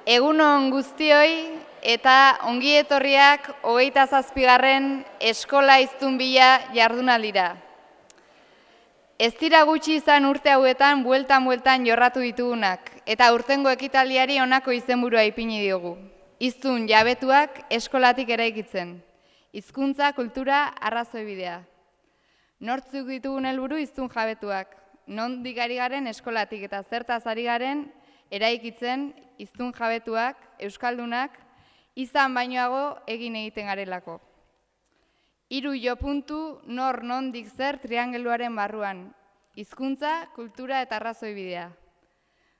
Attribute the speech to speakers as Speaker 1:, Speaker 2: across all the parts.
Speaker 1: Egun on guztioi eta ongi etorriak 27. Eskola Hiztunbila jardunaldira. Ez dira gutxi izan urte hauetan bueltan jorratu ditugunak, eta urtengo ekitaldiari honako izenburua ipini diogu. Hiztun jabetuak eskolatik eraikitzen. Hizkuntza, kultura, arrazoibidea. Nortzuk ditugun helburu hiztun jabetuak. Nondik ari garen eskolatik eta zertaz ari garen eraikitzen hiztun jabetuak, euskaldunak, izan bainoago egin egiten garelako. 3 jopuntu nor nondik zer triangeluaren barruan. Hizkuntza, kultura eta arrazoibidea.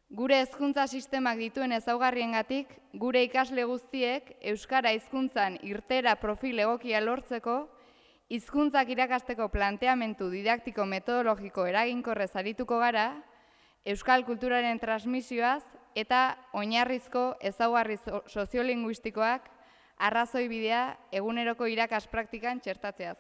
Speaker 1: Gure hezkuntza sistemak dituen ezaugarriengatik, gure ikasle guztiek euskara hizkuntzan irtera profil egokia lortzeko, hizkuntzak irakasteko planteamendu didaktiko metodologiko eraginkorrez arituko gara, euskal kulturaren transmisioaz eta oinarrizko ezaugarri soziolinguistikoak arrazoibidea eguneroko irakas praktikan txertatzeaz.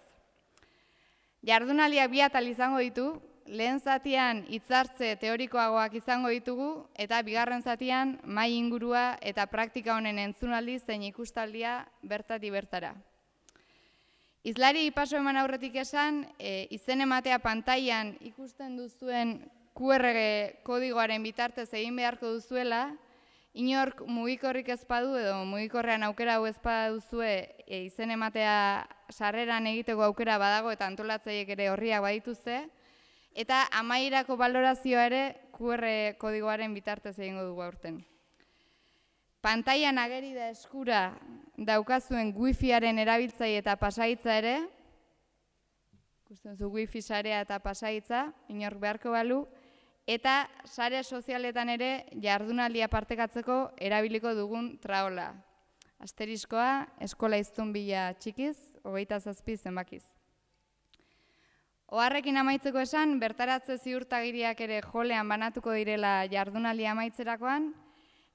Speaker 1: Jardunaldiak 2 atal izango ditu, lehen zatian hitzartze teorikoagoak izango ditugu eta bigarren zatian mahai ingurua eta praktika honen entzunaldi zein ikustaldia bertatik bertara. Hizlari paso eman aurretik esan, izen ematea pantailan ikusten duzuen QR kodigoaren bitartez egin beharko duzuela, inork mugikorrik ez badu edo mugikorrean aukera hau ez baduzue izen ematea sarreran egiteko aukera badago eta antolatzaileek ere orriak badituzte, eta amaierako balorazioa ere QR kodigoaren bitartez egingo dugu aurten. Pantailan ageri da eskura daukazuen wifiaren erabiltzaile eta pasahitza ere, ikusten zu wifi sarea eta pasahitza, inork beharko balu, eta sare sozialetan ere jardunaldia partekatzeko erabiliko dugun traola. Asteriskoa, Eskola Hiztunbila txikiz, 27 zenbakiz. Oharrekin amaitzeko esan, bertaratze ziurtagiriak ere jolean banatuko direla jardunaldia amaitzerakoan,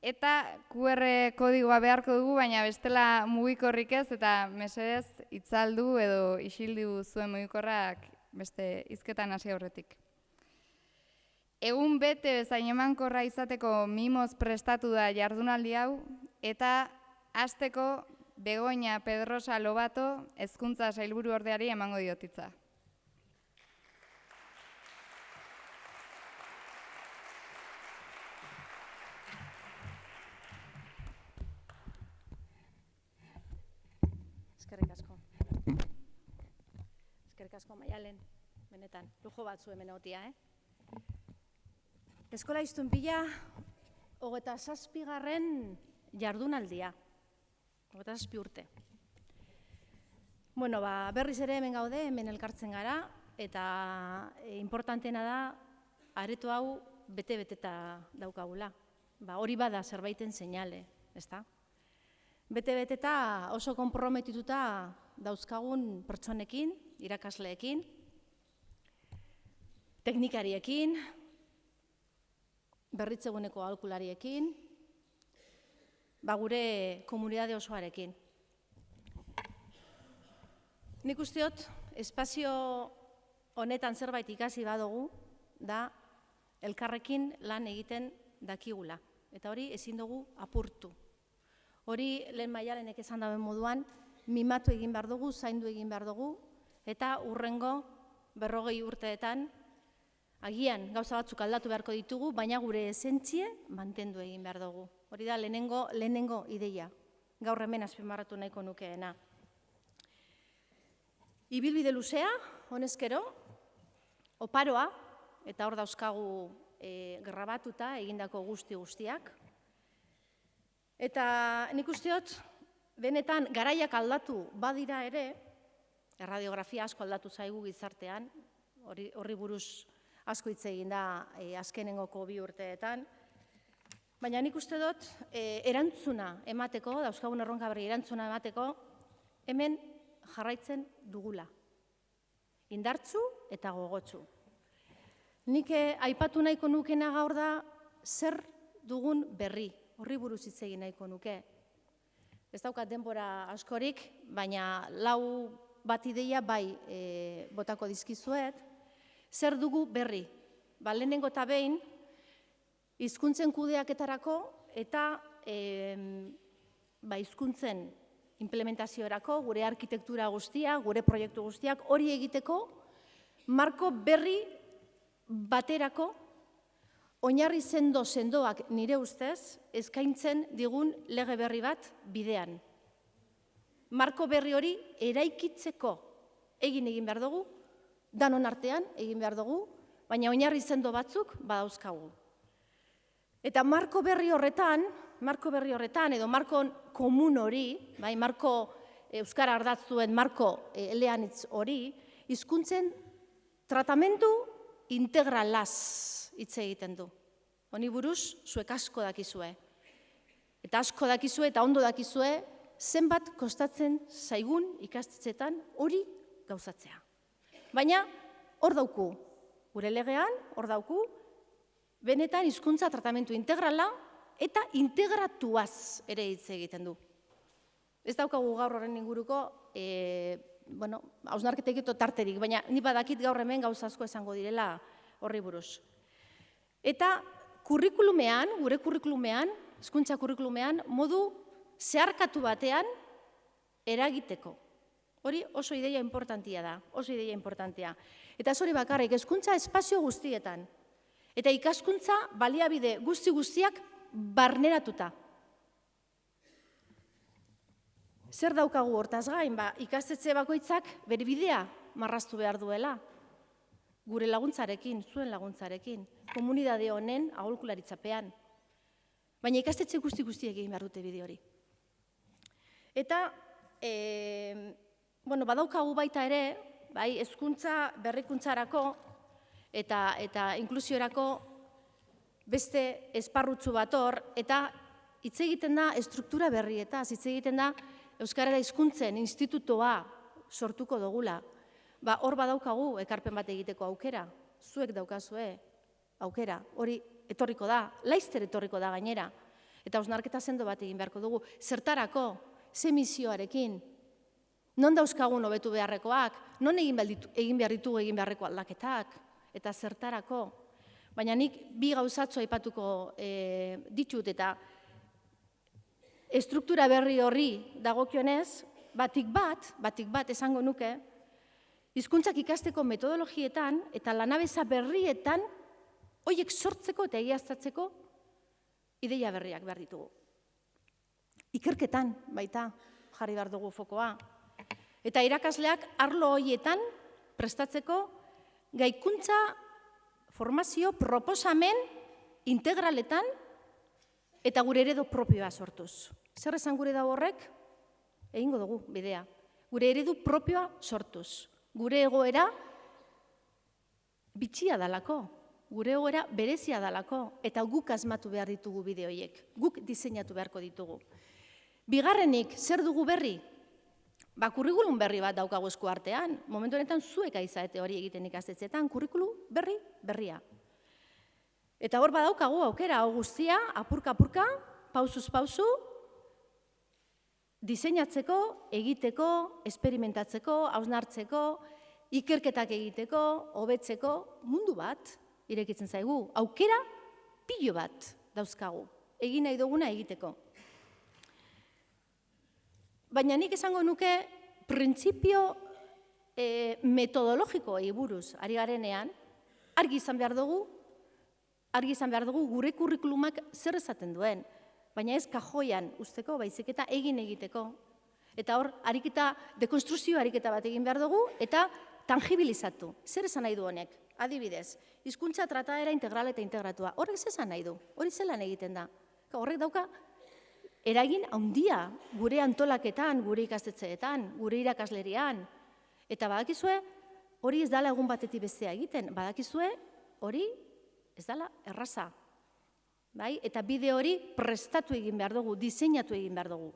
Speaker 1: eta QR kodigoa beharko dugu, baina bestela mugikorrik ez, eta mesedez itzaldu edo isildu zuen mugikorrak beste hizketan hasi aurretik. Egun bete bezain emankorra izateko mimoz prestatu da jardunaldi hau, eta hasteko Begoña Pedrosa Lobato hezkuntza sailburu ordeari emango diotitza.
Speaker 2: Eskerrik asko Maialen, benetan, lujo batzu hemen egotea, Eskola Hiztunbila 27. jardunaldia, 27 urte. Bueno, berriz ere hemen gaude, hemen elkartzen gara, eta importanteena da, areto hau bete-beteta daukagula. Hori bada zerbaiten seinale, ezta? Bete-beteta oso konprometituta dauzkagun pertsonekin, irakasleekin, teknikariekin, berritzeguneko aholkulariekin, gure komunitate osoarekin. Nik usteot, espazio honetan zerbait ikasi badugu, da elkarrekin lan egiten dakigula. Eta hori ezin dugu apurtu. Hori lehen Maialenek esan dauen moduan, mimatu egin behar dugu, zaindu egin behar dugu, eta hurrengo 40 urteetan, agian gauza batzuk aldatu beharko ditugu, baina gure esentzie mantendu egin behar dugu. Hori da lehenengo ideia, gaur hemen azpimarratu nahiko nukeena. Ibilbide luzea, honezkero, oparoa, eta hor dauzkagu grabatuta egindako guztiak. Eta nik usteot, benetan garaiak aldatu badira ere, erradiografia asko aldatu zaigu gizartean, horri buruz asko hitz egin da azkenengoko 2 urteetan, baina nik uste dut erantzuna emateko, dauzkagun erronka berri erantzuna emateko, hemen jarraitzen dugula. Indartsu eta gogotsu. Nik aipatu nahiko nukena gaur da zer dugun berri, horri buruz hitz egin nahiko nuke. Ez daukat denbora askorik, baina 4 bat ideia bai botako dizkizuet. Zer dugu berri? Lehenengo eta behin, hizkuntzen kudeaketarako eta hizkuntzen implementaziorako, gure arkitektura guztia, gure proiektu guztiak, hori egiteko, marko berri baterako, oinarri sendoak nire ustez, eskaintzen digun lege berri bat bidean. Marko berri hori eraikitzeko egin behar dugu, danon artean egin behar dugu, baina oinarri sendo batzuk badauzkagu. Eta marko berri horretan, edo marko komun hori, marko euskara ardatz duen marko eleanitz hori, hizkuntzen tratamendu integralaz hitz egiten du. Honi buruz, zuek asko dakizue. Eta asko dakizue eta ondo dakizue, zenbat kostatzen zaigun ikastetxetan hori gauzatzea. Baina, hor dauku, gure legean, hor dauku, benetan hizkuntza tratamendu integrala eta integratuaz ere hitz egiten du. Ez daukagu gaur horren inguruko, hausnarketek eto tarterik, baina ni badakit gaur hemen gauza asko esango direla horri buruz. Eta kurrikulumean, gure kurrikulumean, hizkuntza kurrikulumean, modu zeharkatu batean eragiteko. Hori oso ideia importantia da, oso ideia importantia. Eta hori bakarrik, hizkuntza espazio guztietan. Eta ikaskuntza baliabide guztiak barneratuta. Zer daukagu hortaz gain, ikastetxe bakoitzak bere bidea marraztu behar duela. Gure laguntzarekin, zuen laguntzarekin, komunidade honen aholkularitzapean. Baina ikastetxe guztiek egin behar dute bide hori. Eta, badaukagu baita ere, hezkuntza berrikuntzarako eta inklusiorako beste esparrutzu bat hor, eta hitz egiten da estruktura berrietaz, hitz egiten da Euskarara hizkuntzen institutoa sortuko dugula. Hor badaukagu ekarpen bat egiteko aukera, zuek daukazue aukera, hori etorriko da, laizter etorriko da gainera, eta hausnarketa sendo bat egin beharko dugu. Zertarako, ze misioarekin, non dauzkagun hobetu beharrekoak, non egin behar ditugu egin beharreko aldaketak, eta zertarako. Baina nik bi gauzatxo aipatuko ditut, eta estruktura berri horri dagokionez, batik bat esango nuke, hizkuntzak ikasteko metodologietan eta lanabeza berrietan horiek sortzeko eta egiaztatzeko ideia berriak behar ditugu. Ikerketan baita jarri behar dugu fokoa. Eta irakasleak arlo horietan prestatzeko gaikuntza formazio proposamen integraletan eta gure eredu propioa sortuz. Zer esan gure dago horrek? Egingo dugu bidea. Gure eredu propioa sortuz. Gure egoera bitxia dalako, gure egoera berezia dalako, eta guk asmatu behar ditugu bide horiek, guk diseinatu beharko ditugu. Bigarrenik, zer dugu berri? Kurrikulum berri bat daukagu esku artean, momentu honetan zuek aizaete hori egiten ikastetxeetan, kurrikulum berria. Eta hor badaukagu aukera, hau guztia, apurka-apurka, pausuz pausu, diseinatzeko, egiteko, esperimentatzeko, hausnartzeko, ikerketak egiteko, hobetzeko, mundu bat irekitzen zaigu. Aukera pilo bat dauzkagu, egin nahi duguna egiteko. Baina nik esango nuke printzipio metodologikoei buruz ari garenean, argi izan behar dugu gure kurrikulumak zer esaten duen, baina ez kajoian usteko, baizik eta egiteko. Eta hor, dekonstruzio ariketa bat egin behar dugu, eta tangibilizatu. Zer esan nahi du honek? Adibidez, hizkuntza trataera integral eta integratua. Horrek esan nahi du, hori zelan egiten da. Horrek dauka, eragin handia gure antolaketan, gure ikastetxeetan, gure irakaslerian. Eta badakizue, hori ez dala egun batetik bestea egiten. Badakizue, hori ez dala erraza. Eta bide hori prestatu egin behar dugu, diseinatu egin behar dugu.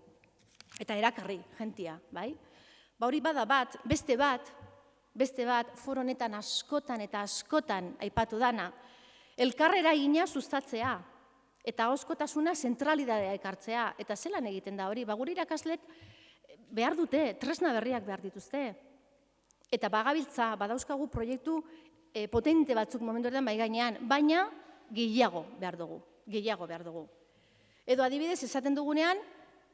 Speaker 2: Eta erakarri, jentia. Hori bada bat, beste bat, foro honetan askotan eta askotan aipatu dana, elkarrera egina sustatzea, eta ahozkotasuna zentralidadea ekartzea, eta zelan egiten da hori, gure irakaslek behar dute, tresna berriak behar dituzte. Eta bagabiltza, badauzkagu proiektu potente batzuk momentu horretan bai gainean, baina gehiago behar dugu. Edo adibidez, esaten dugunean,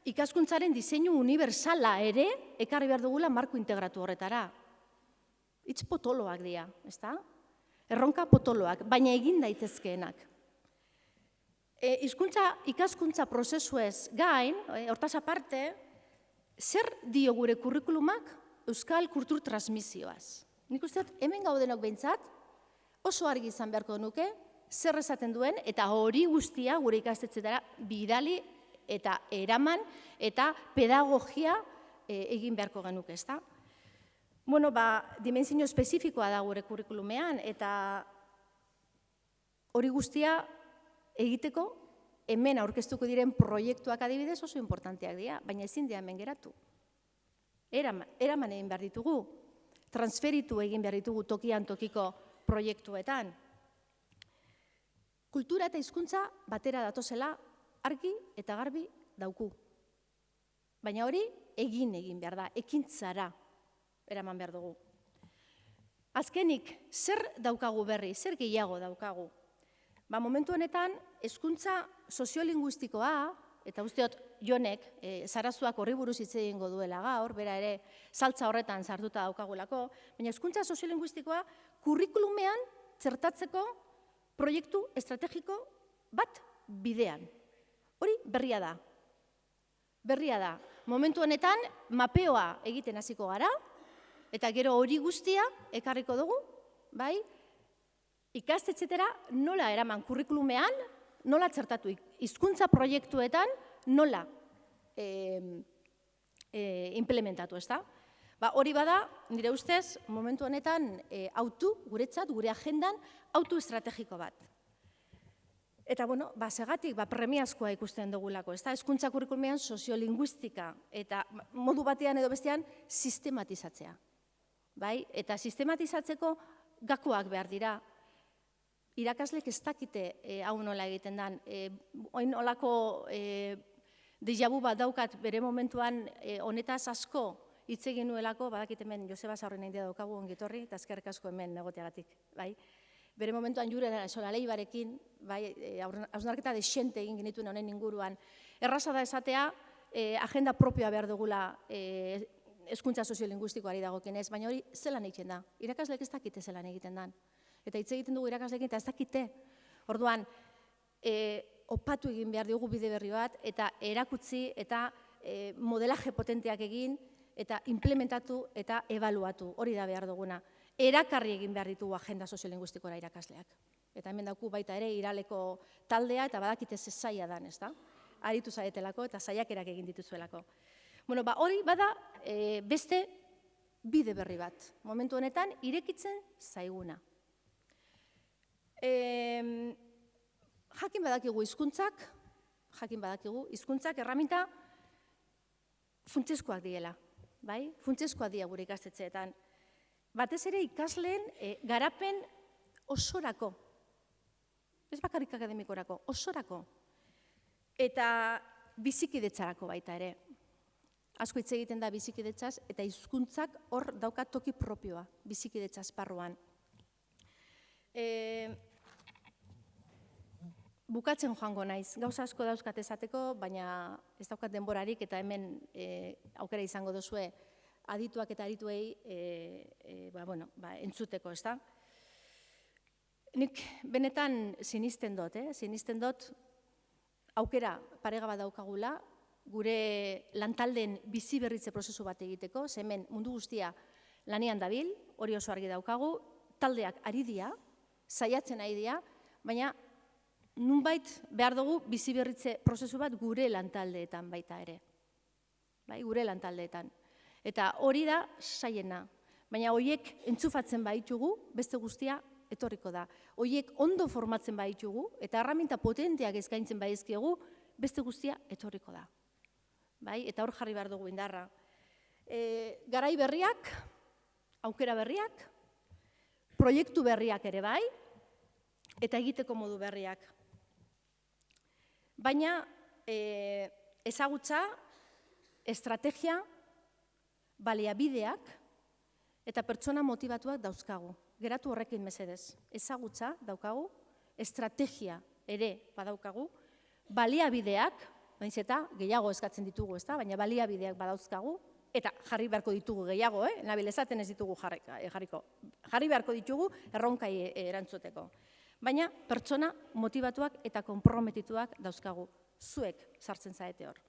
Speaker 2: ikaskuntzaren diseinu universala ere ekarri behar dugula marko integratu horretara. Hitz potoloak dira, ezta? Erronka potoloak, baina egin daitezkeenak. Ikaskuntza prozesuez gain, hortaz aparte, zer dio gure kurrikulumak euskal kultur transmisioaz? Nik uste dut, hemen gaudenok behintzat, oso argi izan beharko nuke, zer esaten duen, eta hori guztia gure ikastetxetara bidali eta eraman eta pedagogia egin beharko genuke, ezta? Bueno, dimensio espezifikoa da gure kurrikulumean, eta hori guztia egiteko hemen aurkeztuko diren proiektuak adibidez oso importanteak dira, baina ezin dira hemen geratu. Eraman egin behar ditugu, transferitu egin behar ditugu tokian tokiko proiektuetan. Kultura eta hizkuntza batera datozela argi eta garbi dauku. Baina hori egin behar da, ekintzara eraman behar dugu. Azkenik, zer daukagu berri, zer gehiago daukagu? Momentu honetan, hezkuntza soziolinguistikoa, eta usteot Jonek, Zarazuak horri buruz hitz egingo duela gaur, bera ere saltza horretan sartuta daukagulako, baina hezkuntza soziolinguistikoa kurrikulumean txertatzeko proiektu estrategiko bat bidean. Hori berria da. Berria da. Momentu honetan, mapeoa egiten hasiko gara, eta gero hori guztia ekarriko dugu, bai? Ikastetxetara nola eraman kurrikulumean, nola txertatu hizkuntza proiektuetan, nola implementatu, ezta? Hori bada, nire ustez, momentu honetan guretzat, gure agendan, autu estrategiko bat. Eta, bueno, segatik, premiazkoa ikusten dugulako, ezta? Hezkuntza kurrikulumean soziolinguistika eta modu batean edo bestean sistematizatzea. Eta sistematizatzeko gakoak behar dira. Irakaslek ez dakite hau nola egiten den. Oin olako déjà vu bat daukat bere momentuan honetaz asko hitz egin nuelako, badakit hemen Joseba Zaurren handia daukagu ongitorri, eta eskerrik asko hemen egoteagatik. Bere momentuan Jure Solalaibarekin, hausnarketa dexente egin genituen honen inguruan. Erraza da esatea, agenda propioa behar dugula hezkuntza soziolinguistikoari dagokienez, baina hori zelan egiten da. Irakaslek ez dakite zelan egiten den. Eta hitz egiten dugu irakasleekin eta ez dakite. Orduan, opatu egin behar dugu bide berri bat, eta erakutsi eta modelaje potenteak egin, eta implementatu eta ebaluatu. Hori da behar duguna. Erakarri egin behar ditugu agenda soziolinguistikora irakasleak. Eta hemen dauku baita ere iraleko taldea, eta badakite ze zaila dan, ez da? Aritu zaietelako eta saiakerak egin dituzuelako. Bueno, hori bada beste bide berri bat. Momentu honetan, irekitzen zaiguna. Jakin badakigu hizkuntzak erraminta funtsezkoak diela, bai? Funtsezkoak dira gure ikastetxeetan. Batez ere ikasleen garapen osorako, ez bakarrik akademikorako, osorako, eta bizikidetzarako baita ere. Asko hitz egiten da bizikidetzaz, eta hizkuntzak hor dauka toki propioa, bizikidetza esparruan. Bukatzen joango naiz, gauza asko dauzkat esateko, baina ez daukat denborarik eta hemen aukera izango duzue adituak eta adituei entzuteko, ez da? Nik benetan sinisten dut aukera parega bat daukagula, gure lantaldeen bizi berritze prozesu bat egiteko, ze hemen mundu guztia lanean dabil, hori oso argi daukagu, taldeak ari dira, saiatzen ari dira, baina nunbait behar dugu bizi berritze prozesu bat gure lantaldeetan baita ere. Gure lantaldeetan. Eta hori da saiena. Baina horiek entzufatzen baitugu, beste guztia etorriko da. Horiek ondo formatzen baitugu, eta erraminta potenteak eskaintzen baizkiegu, beste guztia etorriko da. Eta hor jarri behar dugu indarra. Garai berriak, aukera berriak, proiektu berriak ere bai, eta egiteko modu berriak. Baina ezagutza, estrategia, baliabideak eta pertsona motibatuak dauzkagu. Geratu horrekin mesedez. Ezagutza daukagu, estrategia ere badaukagu, baliabideak, nahiz eta gehiago eskatzen ditugu, ezta? Baina baliabideak badauzkagu, eta jarri beharko ditugu gehiago, nabil esaten ez ditugu jarriko. Jarri beharko ditugu erronkai erantzuteko. Baina pertsona motibatuak eta konprometituak dauzkagu. Zuek sartzen zaete hor.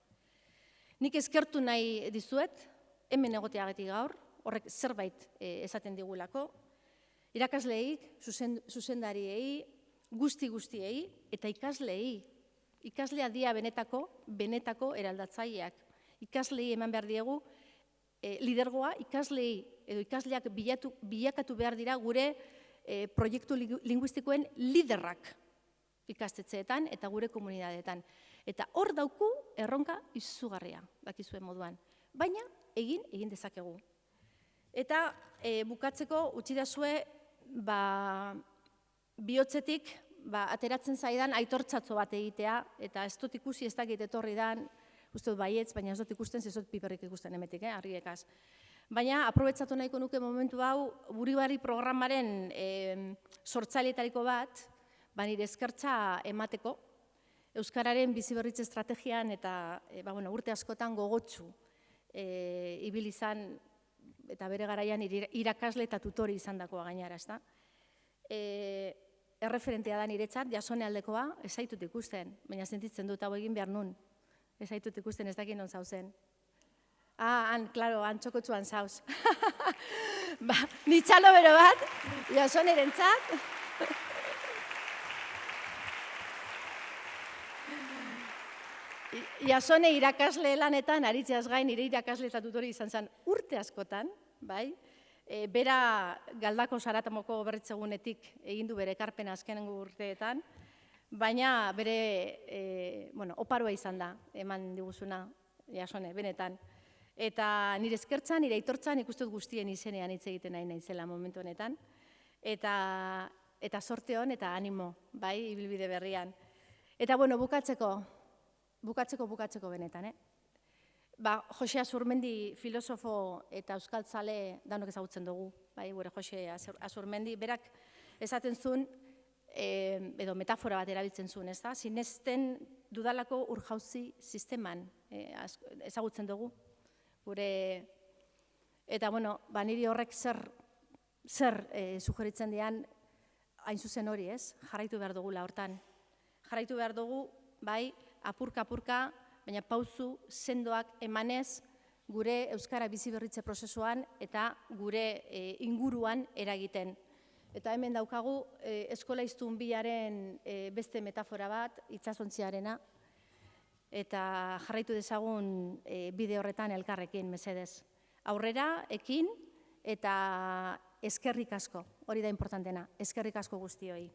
Speaker 2: Nik eskertu nahi dizuet, hemen egoteagatik gaur, horrek zerbait esaten digulako, irakasleei, zuzendariei, guztiei, eta ikasleei. Ikaslea dia benetako eraldatzaileak. Ikaslei eman behar diegu, lidergoa ikasleei edo ikasleak bilakatu behar dira gure proiektu linguistikoen liderrak ikastetxeetan eta gure komunitateetan. Eta hor dauku erronka izugarria, dakizuen moduan. Baina egin dezakegu. Eta bukatzeko utxidazue bihotzetik ateratzen zaidan aitortzatzo bat egitea, eta ez dut ikusi ez dakit etorri dan, uste dut baietz, baina ez dut ikusten, ez dut piperrik ikusten emetik, argiekaz. Baina, aprobetsatu nahiko nuke momentu hau, Buribari programaren sortzaileetariko bat, nire eskertza emateko, Euskararen biziberritze estrategian eta urte askotan gogotsu ibili izan, eta bere garaian irakasle eta tutori izan dakoa gainara, ezta? Erreferentea da niretzat, Jasone aldekoa, ez zaitut ikusten, baina sentitzen dut hau egin behar nun. Ez zaitut ikusten, ez dakit non zauzen. Klaro, han txokotxuan zauz. Nitxalo bero bat, Jasoneren txat. Jasone irakasle lanetan, aritzeaz gain, nire irakasle eta tutori izan zen urte askotan, bai? Bera Galdako Saratamoko berritzegunetik egin du bere ekarpena azkenengo urteetan, baina bere oparoa izan da, eman diguzuna, Jasone, benetan. Eta nire eskertzan, nire aitortzan ikustut guztien izenean hitz egiten nahi naizela momentu honetan. Eta sorte hon eta animo, bai, ibilbide berrian. Eta bukatzeko benetan, Jose Azurmendi filosofo eta euskaltzale danok ezagutzen dugu, gure Jose Azurmendi, berak esaten zuen, edo metafora bat erabiltzen zuen, ez da? Sinesten dudalako urjauzi sisteman ezagutzen dugu, eta niri horrek zer sugeritzen dian, hain zuzen hori, ez? Jarraitu behar dugula hortan. Jarraitu behar dugu, bai, apurka, baina pauzu sendoak emanez gure Euskara biziberritze prozesuan eta gure inguruan eragiten. Eta hemen daukagu eskola hiztun biaren beste metafora bat, itsasontziarena, eta jarraitu dezagun bide horretan elkarrekin, mesedez. Aurrera, ekin, eta eskerrik asko, hori da importantena, eskerrik asko guztioi.